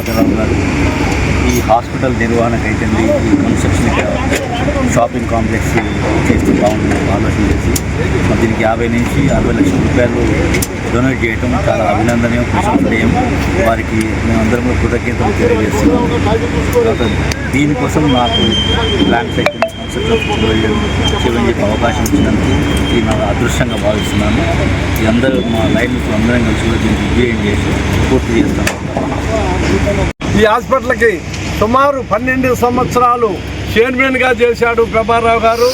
ప్రభాకరరావు గారు ఈ హాస్పిటల్ నిర్వహణకైతుంది, ఈ కన్స్ట్రక్షన్ షాపింగ్ కాంప్లెక్స్ చేస్తూ బాగుంటుంది ఆలోచన చేసి దీనికి 50 నుంచి 60 లక్షల రూపాయలు డొనేట్ చేయడం చాలా అభినందనీయం, ప్రశంసనీయం. వారికి మేమందరం కృతజ్ఞతలు తెలియజేస్తున్నాం. తర్వాత దీనికోసం నాకు ల్యాండ్ సైకిల్ చెప్పే అవకాశం ఇచ్చినందుకు ఇది నా అదృష్టంగా భావిస్తున్నాను. ఈ అందరూ మా లైన్ అందరం కలిసి దీన్ని విజయం చేసి పూర్తి చేస్తాను. ఈ హాస్పిటల్కి సుమారు 12 సంవత్సరాలు చైర్మన్గా చేశాడు ప్రభారావు గారు.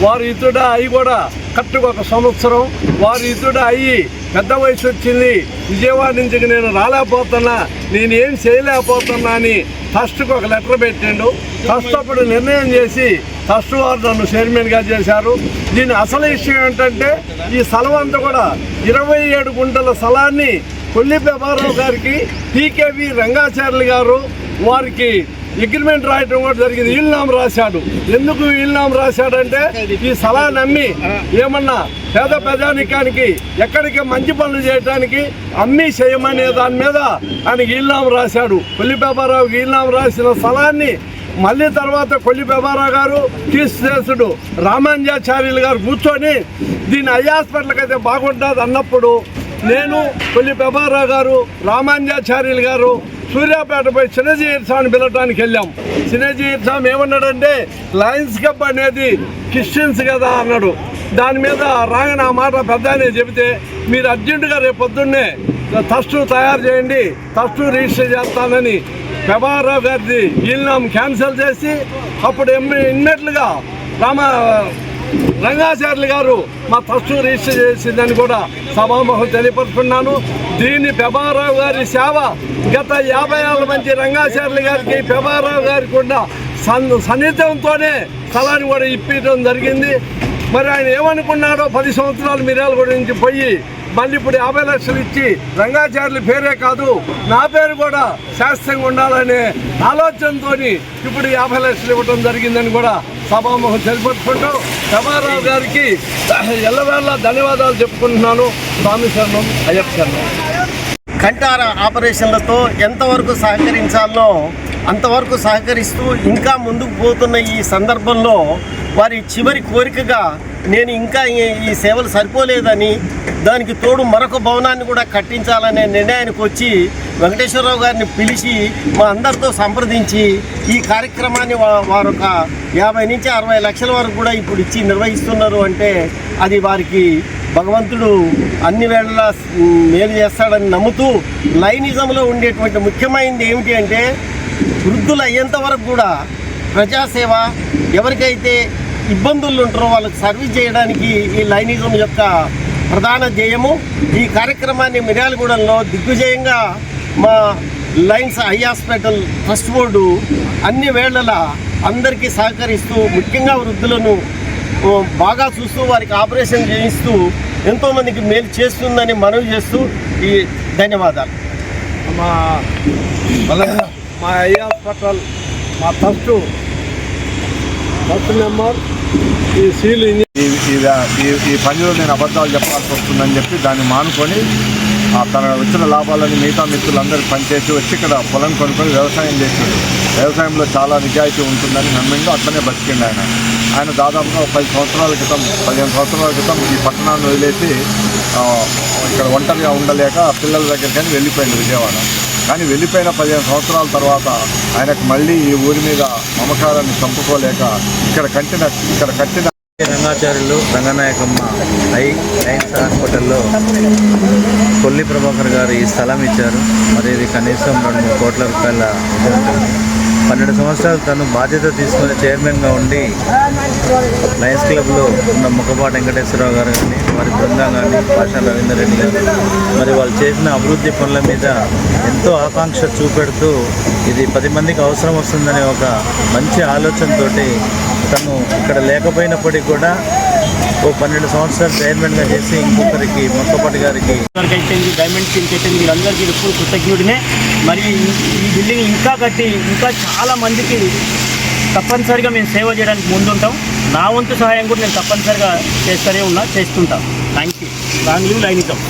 వారు ఇతడు అయ్యి కూడా కరెక్ట్గా 1 సంవత్సరం వారు ఇతడు అయ్యి పెద్ద వయసు వచ్చింది, విజయవాడ నుంచి నేను రాలేకపోతున్నా, నేను ఏం చేయలేకపోతున్నా అని ట్రస్ట్కి ఒక లెటర్ పెట్టిండు. ట్రస్ట్ అప్పుడు నిర్ణయం చేసి ట్రస్ట్ వారు నన్ను చైర్మన్గా చేశారు. దీని అసలు విషయం ఏంటంటే ఈ స్థలం అంతా కూడా 27 గుంటల స్థలాన్ని కొల్లి ప్రభారావు గారికి టీకేవి రంగాచార్యులు గారు వారికి అగ్రిమెంట్ రాయటం కూడా జరిగింది. వీలునామా రాశాడు. ఎందుకు వీలునామా రాశాడంటే ఈ స్థలాన్ని అమ్మి ఏమన్నా పేద ప్రజానికానికి ఎక్కడికి మంచి పనులు చేయడానికి అమ్మి చేయమనే దాని మీద ఆయన వీలునామా రాశాడు. కొల్లి ప్రభారావుకి వీలునామా రాసిన స్థలాన్ని మళ్ళీ తర్వాత కొల్లి ప్రభారావు గారు కీర్తిశేషుడు రామాంజాచార్యులు గారు కూర్చొని దీన్ని ఐ హాస్పిటల్కి అయితే బాగుంటుంది అన్నప్పుడు నేను కొల్లి ప్రభారావు గారు రామాంజాచార్యులు గారు సూర్యాపేటపై చిన్నజీర్ స్వామిని పిలవటానికి వెళ్ళాం. చిన్నజీర్ స్వామి ఏమన్నాడంటే లయన్స్ క్లబ్ అనేది క్రిస్టియన్స్ కదా అన్నాడు. దాని మీద రాగానే ఆ మాట పెద్దనే చెబితే మీరు అర్జెంటుగా రేపు పొద్దున్నే ట్రస్ట్ తయారు చేయండి, ట్రస్ట్ రిజిస్టర్ చేస్తానని ప్రభారావు గారిది వీలునామా క్యాన్సిల్ చేసి అప్పుడు ఇమ్మీడియట్లుగా రంగాచార్యులు గారు మా ట్రస్ట్ రిజిస్టర్ చేసిందని కూడా సభాముఖం తెలియపరుచుకున్నాను. దీన్ని ప్రభారావు గారి సేవ గత 50 ఏళ్ళ మంచి రంగాచార్యులు గారికి ప్రభారావు గారికి కూడా సన్నిహితంతోనే స్థలాన్ని కూడా ఇప్పించడం జరిగింది. మరి ఆయన ఏమనుకున్నాడో 10 సంవత్సరాలు మిర్యాల గురించి పోయి మళ్ళీ ఇప్పుడు 50 లక్షలు ఇచ్చి రంగాచార్యుల పేరే కాదు నా పేరు కూడా శాస్త్రంగా ఉండాలనే ఆలోచనతో ఇప్పుడు 50 లక్షలు ఇవ్వడం జరిగిందని కూడా సభాముఖం తెలియపరుచుకుంటూ ప్రభారావు గారికి ఎల్లవేళ ధన్యవాదాలు చెప్పుకుంటున్నాను. స్వామి శరణం, అయ్యప్ప శరణం. కంటార ఆపరేషన్లతో ఎంతవరకు సహకరించాలో అంతవరకు సహకరిస్తూ ఇంకా ముందుకు పోతున్న ఈ సందర్భంలో వారి చివరి కోరికగా నేను ఇంకా ఈ సేవలు సరిపోలేదని దానికి తోడు మరొక భవనాన్ని కూడా కట్టించాలనే నిర్ణయానికి వచ్చి వెంకటేశ్వరరావు గారిని పిలిచి మా అందరితో సంప్రదించి ఈ కార్యక్రమాన్ని వారు ఒక 50 నుంచి 60 లక్షల వరకు కూడా ఇప్పుడు ఇచ్చి నిర్వహిస్తున్నారు. అంటే అది వారికి భగవంతుడు అన్ని వేళలా మేలు చేస్తాడని నమ్ముతూ లైనిజంలో ఉండేటువంటి ముఖ్యమైనది ఏమిటి అంటే వృద్ధులు అయ్యేంత వరకు కూడా ప్రజాసేవ, ఎవరికైతే ఇబ్బందులు ఉంటారో వాళ్ళకి సర్వీస్ చేయడానికి ఈ లైనిజం యొక్క ప్రధాన ధ్యేయము. ఈ కార్యక్రమాన్ని మిర్యాలగూడెంలో దిగ్విజయంగా మా Lions eye hospital trust board అన్ని వేళలా అందరికీ సహకరిస్తూ ముఖ్యంగా వృద్ధులను బాగా చూస్తూ వారికి ఆపరేషన్ చేయిస్తూ ఎంతోమందికి మేలు చేస్తుందని మనవి చేస్తూ ఈ ధన్యవాదాలు. మా ఐ హాస్పిటల్ మా ట్రస్ట్ నెంబర్ ఈ సీల్ ఈ పనిలో నేను అబద్ధాలు చెప్పాల్సి వస్తుందని చెప్పి దాన్ని మానుకొని తన వచ్చిన లాభాలని మిగతా మిత్రులందరూ పనిచేసి వచ్చి ఇక్కడ పొలం కొనుక్కొని వ్యవసాయం చేశాడు. వ్యవసాయంలో చాలా నిజాయితీ ఉంటుందని నమ్మిండు, అట్లనే బతికిండు ఆయన దాదాపుగా 15 సంవత్సరాల క్రితం ఈ పట్టణాన్ని వదిలేసి ఇక్కడ ఒంటరిగా ఉండలేక పిల్లల దగ్గరికి కానీ వెళ్ళిపోయింది విజయవాడ. కానీ వెళ్ళిపోయిన 15 సంవత్సరాల తర్వాత ఆయనకు మళ్ళీ ఈ ఊరి మీద మమకారాన్ని చంపుకోలేక ఇక్కడ కట్టిన రంగాచార్యులు రంగనాయకమ్మ లయన్స్ హాస్పిటల్లో కొల్లి ప్రభాకర్ గారు ఈ స్థలం ఇచ్చారు. మరి ఇది కనీసం 2-3 కోట్ల రూపాయల ఉంటుంది. 12 సంవత్సరాలు తను బాధ్యత తీసుకుని చైర్మన్గా ఉండి లయన్స్ క్లబ్లో ఉన్న ముఖపాటి వెంకటేశ్వరరావు గారు కానీ వారి బృందం కానీ పాషా రవీందర్ రెడ్డి గారు మరి వాళ్ళు చేసిన అభివృద్ధి పనుల మీద ఎంతో ఆకాంక్ష చూపెడుతూ ఇది 10 మందికి అవసరం వస్తుందనే ఒక మంచి ఆలోచనతో తను ఇక్కడ లేకపోయినప్పటికీ కూడా ఓ 12 సంవత్సరాలు చైర్మన్గా చేసి ఇంకొకరికి మొక్కపాటి గారికి డైమండ్ టీమ్కి అయితే వీళ్ళందరికీ ఎప్పుడు కృతజ్ఞుడినే. మరి ఈ బిల్డింగ్ ఇంకా కట్టి ఇంకా చాలా మందికి తప్పనిసరిగా మేము సేవ చేయడానికి ముందుంటాం. నా వంతు సహాయం కూడా నేను తప్పనిసరిగా చేస్తూనే చేస్తుంటాం. Thank you. లైనిజం.